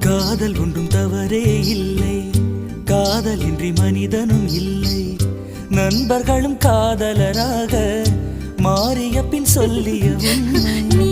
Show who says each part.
Speaker 1: காதல் ஒன்றும் தவறே இல்லை, காதல் இன்றி மனிதனும் இல்லை. நண்பர்களும் காதலராக மாறிய பின் சொல்லிய உண்மை